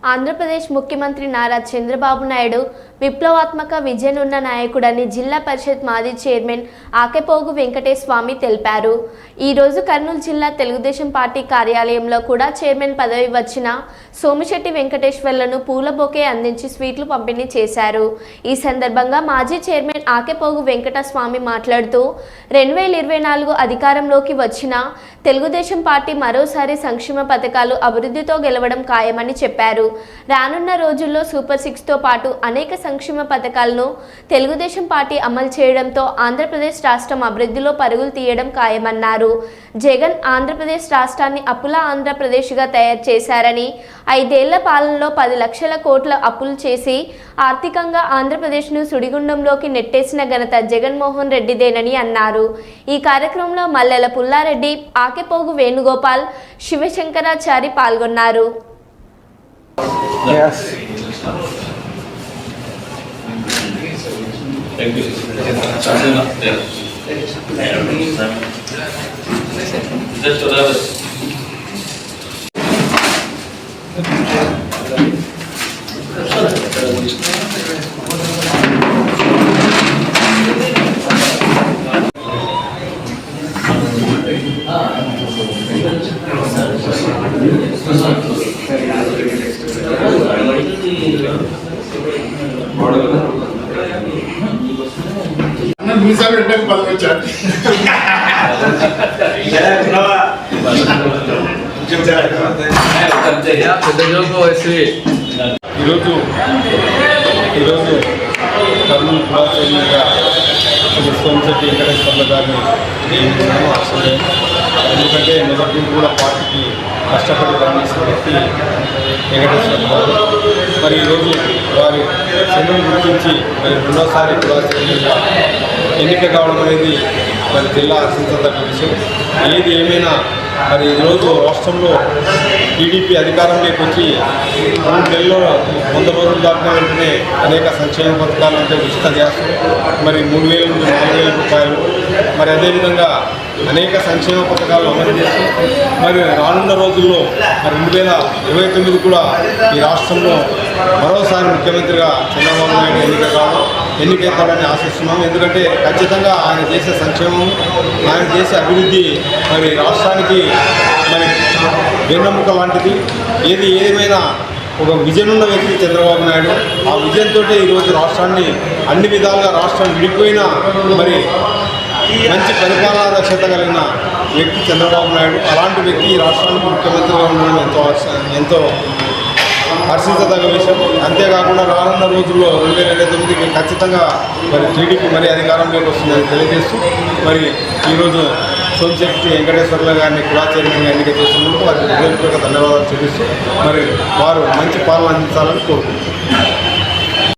ఆంధ్రప్రదేశ్ ముఖ్యమంత్రి నారా చంద్రబాబు నాయుడు విప్లవాత్మక విజయనున్న నాయకుడని జిల్లా పరిషత్ మాజీ చైర్మన్ ఆకెపోగు వెంకటేశ్వర స్వామి తెలిపారు. ఈ రోజు కర్నూలు జిల్లా తెలుగుదేశం పార్టీ కార్యాలయంలో కూడా చైర్మన్ పదవి వచ్చిన సోమిశెట్టి వెంకటేశ్వర్లను పూల బొకే అందించి స్వీట్లు పంపిణీ చేశారు. ఈ సందర్భంగా మాజీ చైర్మన్ ఆకెపోగు వెంకటేశ్వర స్వామి మాట్లాడుతూ 2024 అధికారంలోకి వచ్చిన తెలుగుదేశం పార్టీ మరోసారి సంక్షేమ పథకాలు అభివృద్ధితో గెలవడం ఖాయమని చెప్పారు. రానున్న రోజుల్లో సూపర్ 6తో పాటు అనేక సంక్షేమ పథకాలను తెలుగుదేశం పార్టీ అమలు చేయడంతో ఆంధ్రప్రదేశ్ రాష్ట్రం అభివృద్ధిలో పరుగులు తీయడం ఖాయమన్నారు. జగన్ ఆంధ్రప్రదేశ్ రాష్ట్రాన్ని అప్పుల ఆంధ్రప్రదేశ్గా తయారు చేశారని 5 ఏళ్ల పాలనలో 10 లక్షల కోట్ల అప్పులు చేసి ఆర్థికంగా ఆంధ్రప్రదేశ్ను సుడిగుండంలోకి నెట్టేసిన ఘనత జగన్మోహన్ రెడ్డిదేనని అన్నారు. ఈ కార్యక్రమంలో మల్లెల పుల్లారెడ్డి, ఆకెపోగు వేణుగోపాల్, శివశంకరాచారి పాల్గొన్నారు. ఈరోజు కర్నూలు పురాతనగా సోమిశెట్టి వెంకటేశ్వర్ల గారిని ఎందుకంటే మొదటి నుండి కూడా పార్టీకి కష్టపడి పనిచేసిన వ్యక్తి వెంకటేశ్వర గారు. మరి ఈరోజు వారి సేవను గుర్తించి మరి రెండోసారి పురాతనగా ఎన్నిక కావడం అనేది మరి జిల్లా హర్షించదగ్గ విషయం. ఏది ఏమైనా మరి ఈరోజు రాష్ట్రంలో టీడీపీ అధికారంలోకి వచ్చి 3 నెలల్లో 100 రోజులు దాటిన వెంటనే అనేక సంక్షేమ పథకాలు అంటే ఉచిత గ్యాస్, మరి 3,000 నుండి 4,000 రూపాయలు, మరి అదేవిధంగా అనేక సంక్షేమ పథకాలు అమలు చేస్తూ మరి రానున్న రోజుల్లో మరి 2029 కూడా ఈ రాష్ట్రంలో మరోసారి ముఖ్యమంత్రిగా చంద్రబాబు నాయుడు ఎన్నికైతాడని ఆశిస్తున్నాం. ఎందుకంటే ఖచ్చితంగా ఆయన చేసే సంక్షేమం, ఆయన చేసే అభివృద్ధి మరి రాష్ట్రానికి మరి వెన్నెముక లాంటిది. ఏదేమైనా ఒక విజన్ ఉన్న వ్యక్తి చంద్రబాబు నాయుడు. ఆ విజన్తో ఈరోజు రాష్ట్రాన్ని అన్ని విధాలుగా రాష్ట్రం విడిపోయిన మరి మంచి పరిపాలనా దక్షత కలిగిన వ్యక్తి చంద్రబాబు నాయుడు. అలాంటి వ్యక్తి ఈ రాష్ట్రానికి ముఖ్యమంత్రిగా ఉండడం ఎంతో హర్షించదగ్గ విషయం. అంతేకాకుండా రానున్న రోజుల్లో 2029కి ఖచ్చితంగా మరి టీడీపీ మరి అధికారంలోకి వస్తుందని తెలియజేస్తూ మరి ఈరోజు సోమిశెట్టి వెంకటేశ్వర్ల గారిని కూడా చైర్మన్గా ఎన్నిక చేస్తున్నందుకు వారికి హృదయపూర్వక ధన్యవాదాలు చెల్లిస్తూ మరి వారు మంచి పాలన అందించాలని కోరుకుంటున్నారు.